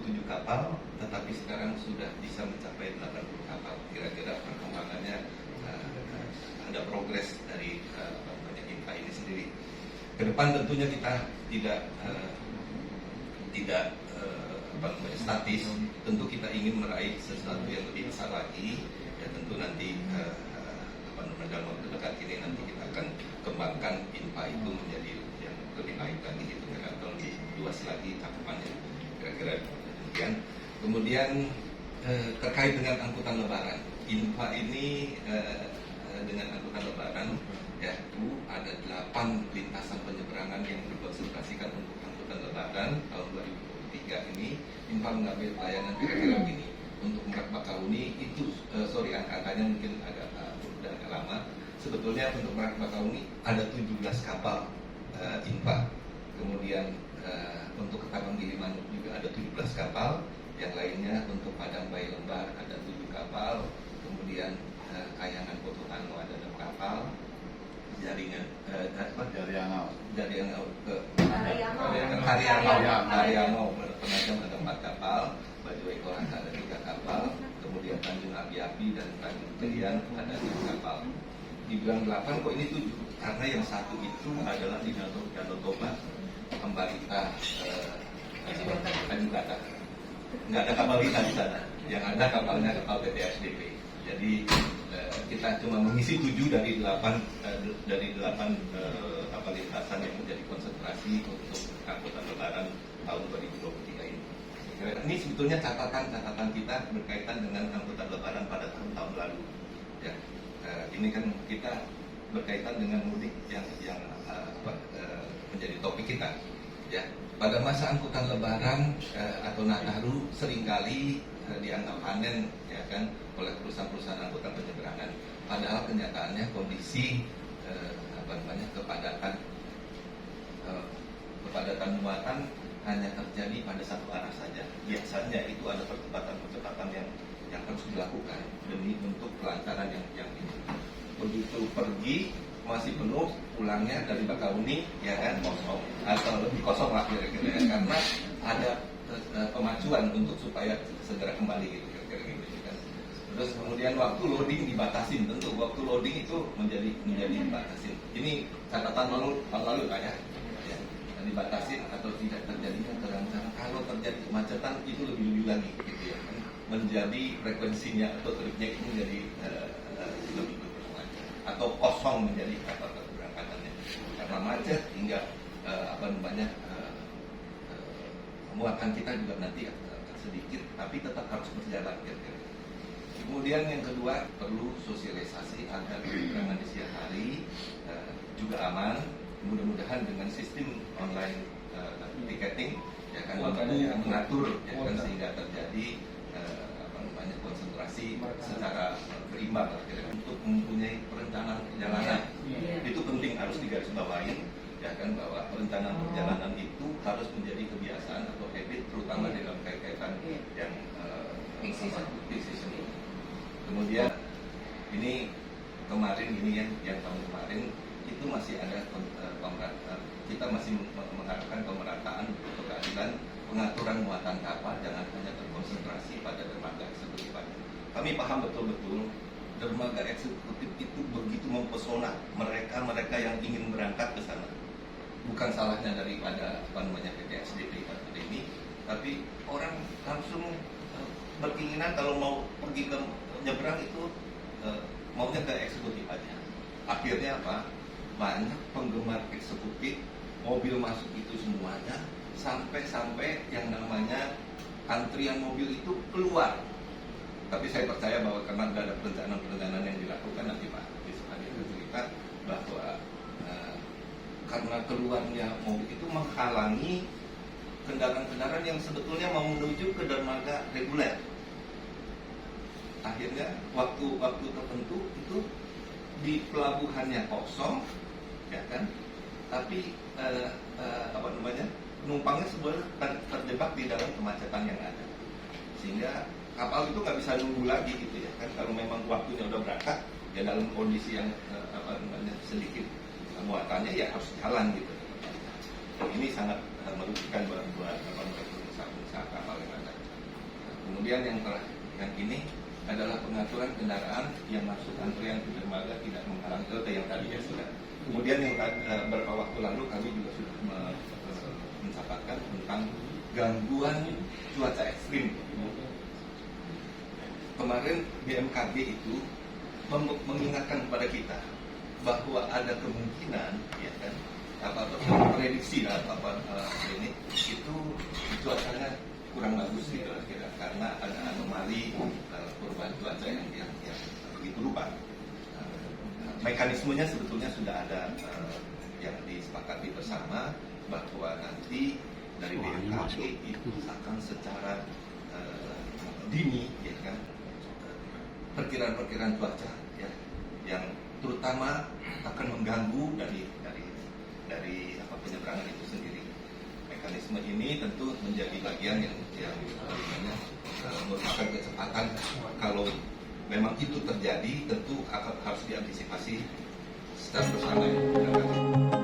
67 kapal, tetapi sekarang sudah bisa mencapai 80 kapal. Kira-kira perkembangannya ada progres dari INPA ini sendiri. Ke depan tentunya kita tidak statis. Tentu kita ingin meraih sesuatu yang lebih besar lagi, dan tentu nanti dalam waktu dekat ini nanti kita akan kembangkan INPA itu menjadi yang lebih baik lagi gitu, atau lebih luas lagi cakupannya, kira-kira demikian. Kemudian terkait dengan angkutan lebaran, INPA ini dengan angkutan lebaran ya, itu ada 8 lintasan penyeberangan yang dikonsentrasikan untuk angkutan lebaran tahun 2023 ini. INPA mengambil pelayanan kira-kira begini. Untuk Merak Bakahuni itu, angkanya mungkin agak lama. Sebetulnya untuk Merak Bakahuni ada 17 kapal INPA. Kemudian untuk Ketapang Gilimanuk juga ada 17 kapal. Yang lainnya untuk Padang Bayi Lembar ada 7 kapal. Kemudian Kayangan Koto Tano ada 6 kapal. Jaringan Haryangau Penajam ada 4 kapal. Baju Ekorangka ada 3 kapal. Kemudian Tanjung Api-Api dan Tanjung Pelian ada 3 kapal. Dibilang 8 kok ini 7? Karena yang satu itu adalah di Danau Toba, Ambarita, Tanjung Kata. Nggak ada kapal kita di sana. Yang ada kapalnya kapal PT SDP. Jadi kita cuma mengisi 7 dari 8 kapal lintasan yang menjadi konsentrasi untuk angkutan lebaran tahun 2023 ini. Ini sebetulnya catatan kita berkaitan dengan angkutan lebaran pada tahun-tahun lalu. Ya, ini kan kita berkaitan dengan mudik yang menjadi topik kita. Ya, pada masa angkutan lebaran atau Nataru seringkali dianggap panen, ya kan, oleh perusahaan-perusahaan angkutan penyeberangan. Padahal kenyataannya kondisi kepadatan muatan hanya terjadi pada satu arah saja. Biasanya itu ada percepatan yang harus dilakukan demi untuk kelancaran yang ini. Begitu pergi masih penuh, pulangnya dari Bakahuni ya kan kosong atau lebih kosong lah kira-kira ya, karena ada pemacuan untuk supaya segera kembali gitu kira-kira gitu kan. Terus kemudian waktu loading dibatasin, tentu waktu loading itu menjadi dibatasin. Ini catatan lalu Pak ya, dibatasin atau tidak terjadinya terang-terang. Kalau terjadi kemacetan itu lebih lagi gitu ya kan, menjadi frekuensinya atau tripnya itu menjadi lebih berkurang atau kosong menjadi kapal keberangkatannya karena macet hingga muatan kita juga nanti akan sedikit tapi tetap harus berjalan kira-kira. Kemudian yang kedua, perlu sosialisasi agar penerbangan di siang hari juga aman. Mudah-mudahan dengan sistem online tiketing ya kan mengatur ya kan, sehingga terjadi konsentrasi secara berimbang untuk mempunyai perencanaan perjalanan. Itu penting, harus digarisbawahi ya kan, bahwa perencanaan perjalanan itu harus menjadi kebiasaan atau habit, terutama dalam kaitan yang peak season. Kemudian ini kemarin yang tahun kemarin itu masih ada kita masih mengharapkan pemerataan untuk keadilan, pengaturan muatan kapal jangan hanya terkonsentrasi pada dermaga eksekutif. Kami paham betul-betul dermaga eksekutif itu begitu mempesona mereka yang ingin berangkat ke sana. Bukan salahnya daripada PT SDP ini, tapi orang langsung berkeinginan kalau mau pergi ke nyebrang itu maunya ke eksekutif aja. Akhirnya apa? Banyak penggemar eksekutif, mobil masuk itu semuanya, sampai yang namanya antrian mobil itu keluar. Tapi saya percaya bahwa karena ada perencanaan yang dilakukan, nanti Pak bisa cerita bahwa karena keluarnya mobil itu menghalangi kendaraan-kendaraan yang sebetulnya mau menuju ke dermaga reguler. Akhirnya waktu tertentu itu di pelabuhannya kosong, ya kan? Tapi penumpangnya sebenarnya terjebak di dalam kemacetan yang ada, sehingga kapal itu nggak bisa nunggu lagi gitu ya kan. Kalau memang waktunya udah berangkat, ya dalam kondisi yang sedikit muatannya ya harus jalan gitu. Ini sangat merugikan buat pengusaha kapal yang ada. kemudian yang ini adalah pengaturan kendaraan yang masuk antrian ke dermaga tidak menghalangi rute yang tadi ya sudah. Kemudian yang beberapa waktu lalu kami juga sudah mencatatkan tentang gangguan cuaca ekstrim. Kemarin BMKG itu mengingatkan kepada kita bahwa ada kemungkinan, ya kan, prediksi ini itu cuacanya kurang bagus gitu kira karena ada anomali perubahan cuaca yang begitu rupa. Mekanismenya sebetulnya sudah ada yang disepakati bersama bahwa nanti dari BMKG itu akan secara dini, ya kan, perkiraan cuaca ya yang terutama akan mengganggu dari penyeberangan itu sendiri. Mekanisme ini tentu menjadi bagian yang merupakan kecepatan. Kalau memang itu terjadi, tentu harus diantisipasi secara bersama.